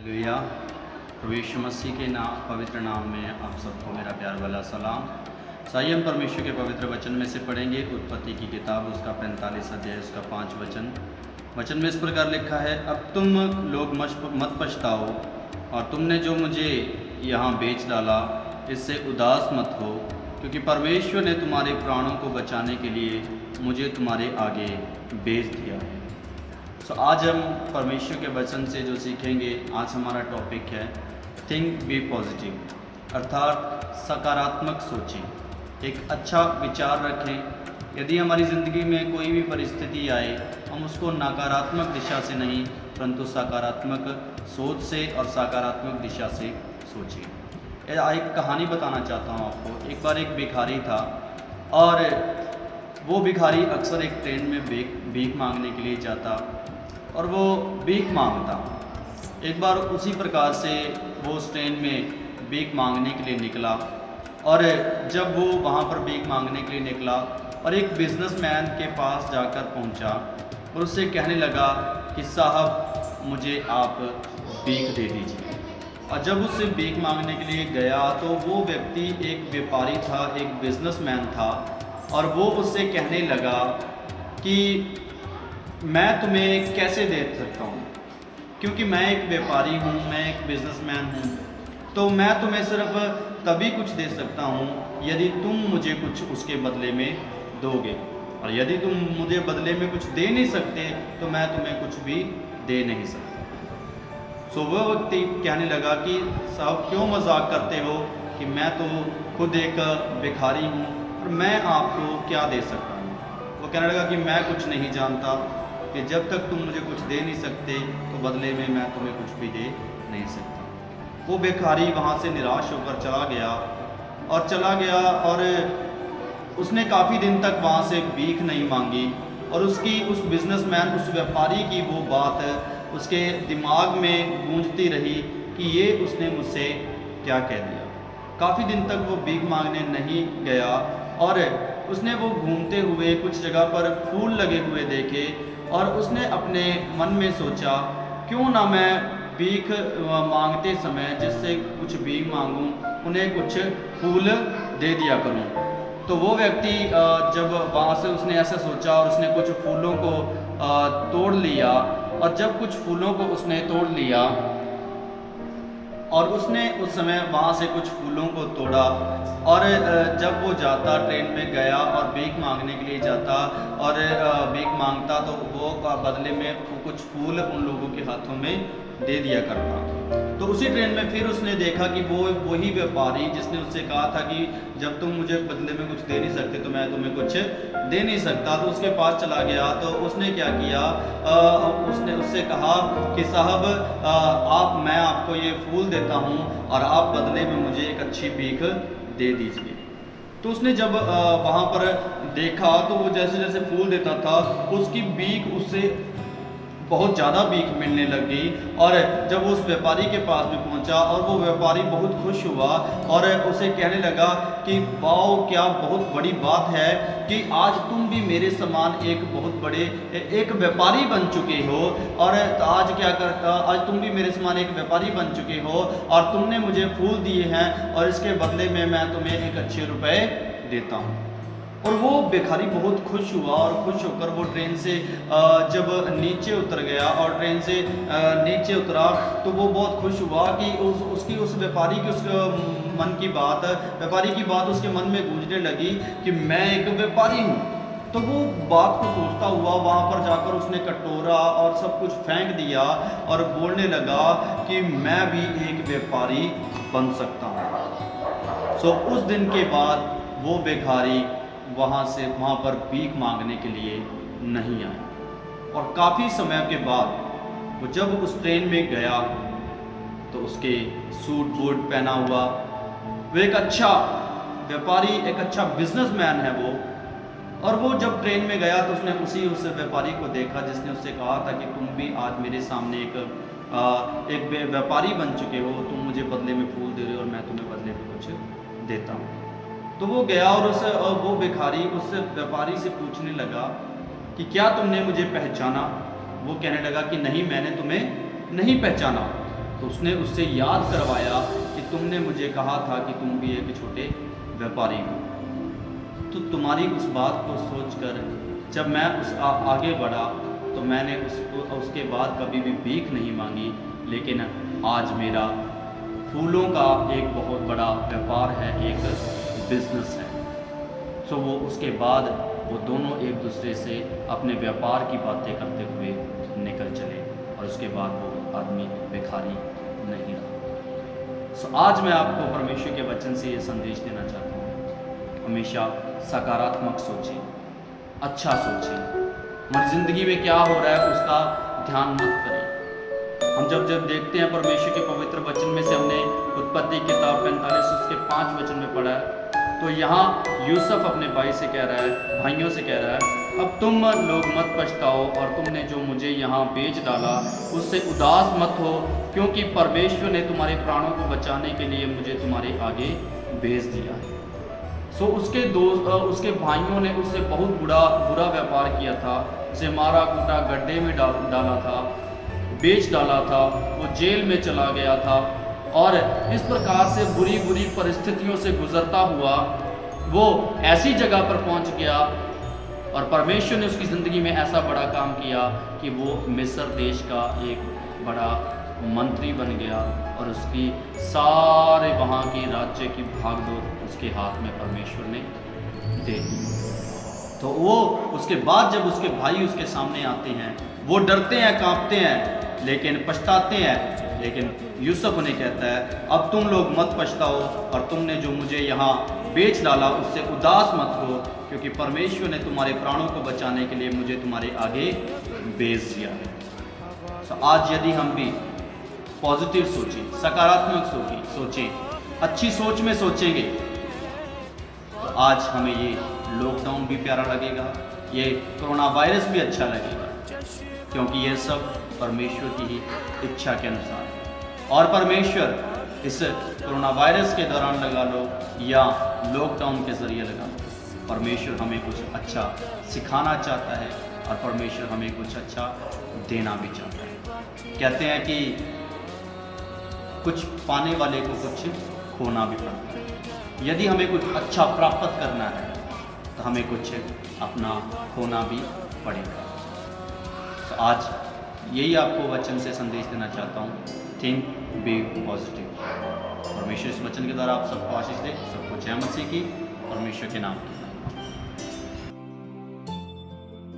Hallelujah. प्रभु यीशु मसीह के पवित्र नाम में आप सबको मेरा प्यार वाला सलाम। आइए हम परमेश्वर के पवित्र वचन में से पढ़ेंगे उत्पत्ति की किताब, उसका 45 अध्याय, उसका 5 वचन में इस प्रकार लिखा है, अब तुम लोग मत पछताओ और तुमने जो मुझे यहाँ बेच डाला इससे उदास मत हो, क्योंकि परमेश्वर ने तुम्हारे प्राणों को बचाने के लिए मुझे तुम्हारे आगे बेच दिया है। आज हम परमेश्वर के वचन से जो सीखेंगे, आज हमारा टॉपिक है थिंक बी पॉजिटिव, अर्थात सकारात्मक सोचें, एक अच्छा विचार रखें। यदि हमारी ज़िंदगी में कोई भी परिस्थिति आए, हम उसको नकारात्मक दिशा से नहीं परंतु सकारात्मक सोच से और सकारात्मक दिशा से सोचें। एक कहानी बताना चाहता हूँ आपको। एक बार एक भिखारी था और वो भिखारी अक्सर एक ट्रेन में भीख मांगने के लिए जाता और वो भीख मांगता। एक बार उसी प्रकार से वो उस ट्रेन में भीख मांगने के लिए निकला और जब वो वहाँ पर भीख मांगने के लिए निकला और एक बिजनेसमैन के पास जाकर पहुँचा और उससे कहने लगा कि साहब मुझे आप भीख दे दीजिए। और जब उससे भीख मांगने के लिए गया तो वो व्यक्ति एक व्यापारी था, एक बिजनेसमैन था, और वो उससे कहने लगा कि मैं तुम्हें कैसे दे सकता हूँ, क्योंकि मैं एक व्यापारी हूँ, मैं एक बिजनेसमैन हूँ, तो मैं तुम्हें सिर्फ तभी कुछ दे सकता हूँ यदि तुम मुझे कुछ उसके बदले में दोगे, और यदि तुम मुझे बदले में कुछ दे नहीं सकते तो मैं तुम्हें कुछ भी दे नहीं सकता। वो व्यक्ति कहने लगा कि साहब क्यों मजाक करते हो कि मैं तो खुद एक भिखारी हूँ और मैं आपको क्या दे सकता हूँ। वो कहने लगा कि मैं कुछ नहीं जानता, कि जब तक तुम मुझे कुछ दे नहीं सकते तो बदले में मैं तुम्हें कुछ भी दे नहीं सकता। वो भिखारी वहाँ से निराश होकर चला गया और उसने काफ़ी दिन तक वहाँ से भीख नहीं मांगी और उस बिजनेसमैन, उस व्यापारी की वो बात उसके दिमाग में गूंजती रही कि ये उसने मुझसे क्या कह दिया। काफ़ी दिन तक वो भीख मांगने नहीं गया और उसने वो घूमते हुए कुछ जगह पर फूल लगे हुए देखे और उसने अपने मन में सोचा, क्यों ना मैं भीख मांगते समय जिससे कुछ भीख मांगूं उन्हें कुछ फूल दे दिया करूं। तो वो व्यक्ति जब वहाँ से उसने ऐसा सोचा और उसने कुछ फूलों को तोड़ लिया, और जब कुछ फूलों को उसने तोड़ लिया और उसने उस समय वहाँ से कुछ फूलों को तोड़ा और जब वो जाता ट्रेन में गया और भीख मांगने के लिए जाता और भीख मांगता तो वो बदले में कुछ फूल उन लोगों के हाथों में दे दिया करता। तो उसी ट्रेन में फिर उसने देखा कि वो वही व्यापारी जिसने उससे कहा था कि जब तुम मुझे बदले में कुछ दे नहीं सकते तो मैं तुम्हें कुछ दे नहीं सकता, तो उसके पास चला गया। तो उसने क्या किया, उसने उससे कहा कि साहब मैं आपको ये फूल देता हूँ और आप बदले में मुझे एक अच्छी भीख दे दीजिए। तो उसने जब वहाँ पर देखा तो वो जैसे जैसे फूल देता था उसकी भीख उससे बहुत ज़्यादा भीख मिलने लग गई। और जब वो उस व्यापारी के पास में पहुंचा और वो व्यापारी बहुत खुश हुआ और उसे कहने लगा कि वाओ क्या बहुत बड़ी बात है कि आज तुम भी मेरे समान एक बहुत बड़े एक व्यापारी बन चुके हो, और आज क्या करता, आज तुम भी मेरे समान एक व्यापारी बन चुके हो और तुमने मुझे फूल दिए हैं और इसके बदले में मैं तुम्हें एक अच्छे रुपए देता हूँ। और वो भिखारी बहुत खुश हुआ और खुश होकर वो ट्रेन से जब नीचे उतर गया और ट्रेन से नीचे उतरा तो वो बहुत खुश हुआ कि उस व्यापारी की व्यापारी की बात उसके मन में गूंजने लगी कि मैं एक व्यापारी हूँ। तो वो बात को सोचता हुआ वहाँ पर जाकर उसने कटोरा और सब कुछ फेंक दिया और बोलने लगा कि मैं भी एक व्यापारी बन सकता हूँ। उस दिन के बाद वो भिखारी वहाँ पर भीख मांगने के लिए नहीं आए। और काफ़ी समय के बाद वो जब उस ट्रेन में गया तो उसके सूट बूट पहना हुआ वो एक अच्छा व्यापारी, एक अच्छा बिजनेसमैन है वो। और वो जब ट्रेन में गया तो उसने उस व्यापारी को देखा जिसने उससे कहा था कि तुम भी आज मेरे सामने एक व्यापारी बन चुके हो, तुम मुझे बदले में फूल दे रहे हो और मैं तुम्हें बदले में कुछ देता हूँ। तो वो गया और वो भिखारी उस व्यापारी से पूछने लगा कि क्या तुमने मुझे पहचाना। वो कहने लगा कि नहीं, मैंने तुम्हें नहीं पहचाना। तो उसने उससे याद करवाया कि तुमने मुझे कहा था कि तुम भी एक छोटे व्यापारी हो। तो तुम्हारी उस बात को सोचकर जब मैं आगे बढ़ा तो मैंने उसके बाद कभी भी भीख नहीं मांगी, लेकिन आज मेरा फूलों का एक बहुत बड़ा व्यापार है, एक बिजनेस है। सो वो उसके बाद वो दोनों एक दूसरे से अपने व्यापार की बातें करते हुए निकल चले और उसके बाद वो आदमी भिखारी नहीं रहा। सो आज मैं आपको परमेश्वर के वचन से ये संदेश देना चाहता हूँ, हमेशा सकारात्मक सोचें, अच्छा सोचें। हमारी ज़िंदगी में क्या हो रहा है उसका ध्यान मत करें। हम जब देखते हैं परमेश्वर के पवित्र वचन में से, हमने उत्पत्ति किताब 45 उसके 5 वचन में पढ़ा है, तो यहाँ यूसुफ अपने भाई से कह रहा है, भाइयों से कह रहा है, अब तुम लोग मत पछताओ और तुमने जो मुझे यहाँ बेच डाला उससे उदास मत हो, क्योंकि परमेश्वर ने तुम्हारे प्राणों को बचाने के लिए मुझे तुम्हारे आगे भेज दिया है। सो उसके भाइयों ने उससे बहुत बुरा व्यापार किया था, उसे मारा कूटा, गड्ढे में डाला था, बेच डाला था, वो जेल में चला गया था और इस प्रकार से बुरी परिस्थितियों से गुजरता हुआ वो ऐसी जगह पर पहुंच गया और परमेश्वर ने उसकी ज़िंदगी में ऐसा बड़ा काम किया कि वो मिस्र देश का एक बड़ा मंत्री बन गया और उसकी सारे वहाँ की राज्य की भागदौड़ उसके हाथ में परमेश्वर ने दे दी। तो वो उसके बाद जब उसके भाई उसके सामने आते हैं, वो डरते हैं, कांपते हैं, लेकिन पछताते हैं। लेकिन यूसुफ उन्हें कहता है, अब तुम लोग मत पछताओ और तुमने जो मुझे यहाँ बेच डाला उससे उदास मत हो, क्योंकि परमेश्वर ने तुम्हारे प्राणों को बचाने के लिए मुझे तुम्हारे आगे भेज दिया है। तो आज यदि हम भी पॉजिटिव सोचें, सकारात्मक सोचें, अच्छी सोच में सोचेंगे, तो आज हमें ये लॉकडाउन भी प्यारा लगेगा, ये कोरोना वायरस भी अच्छा लगेगा, क्योंकि ये सब परमेश्वर की ही इच्छा के अनुसार है। और परमेश्वर इस कोरोना वायरस के दौरान लगा लो या लॉकडाउन के ज़रिए लगा लो, परमेश्वर हमें कुछ अच्छा सिखाना चाहता है और परमेश्वर हमें कुछ अच्छा देना भी चाहता है। कहते हैं कि कुछ पाने वाले को कुछ खोना भी पड़ता है। यदि हमें कुछ अच्छा प्राप्त करना है तो हमें कुछ अपना खोना भी पड़ेगा। तो आज यही आपको वचन से संदेश देना चाहता हूँ, थिंक बी पॉजिटिव। परमेश्वर इस वचन के द्वारा आप सबको आशीष दे, सबको जय मसीह की, परमेश्वर के नाम की।